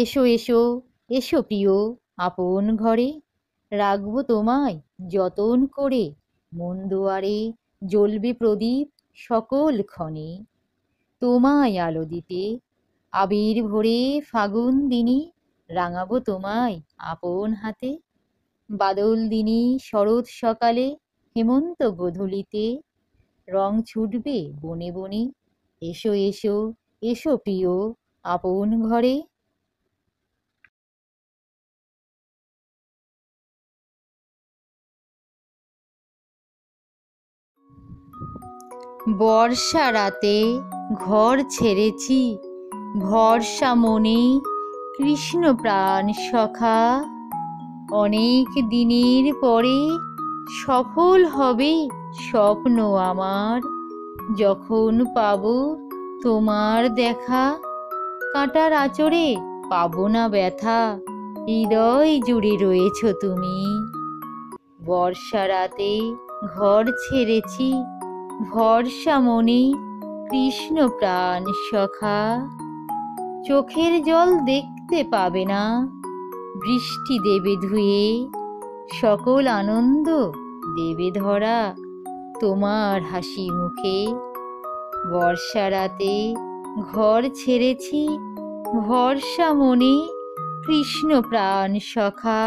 এসো এসো এসো প্রিয় আপন ঘরে, রাখবো তোমায় যতন করে। মন দুয়ারে জ্বলবে প্রদীপ সকল ক্ষণে, তোমায় আলো দিতে। আবির ভরে ফাগুন দিনি, রাঙাবো তোমায় আপন হাতে। বাদল দিনি শরৎ সকালে, হেমন্ত গোধূলিতে, রং ছুটবে বনে বনে। এসো এসো এসো প্রিয় আপন ঘরে। বর্ষা রাতে ঘর ছেড়েছি, ভরসা মনে কৃষ্ণ প্রাণ সখা। অনেক দিনের পরে সফল হবে স্বপ্ন আমার, যখন পাবো তোমার দেখা। কাঁটার আঁচড়ে পাবো না ব্যথা, হৃদয় জুড়ে রয়েছো তুমি। বর্ষা রাতে ঘর ছেড়েছি, ভরসা মনে কৃষ্ণ প্রাণ সখা। চোখের জল দেখতে পাবে না, বৃষ্টি দেবে ধুয়ে, সকল আনন্দ দেবে ধরা তোমার হাসি মুখে। বর্ষা রাতে ঘর ছেড়েছি, ভরসা মনে কৃষ্ণ প্রাণ সখা।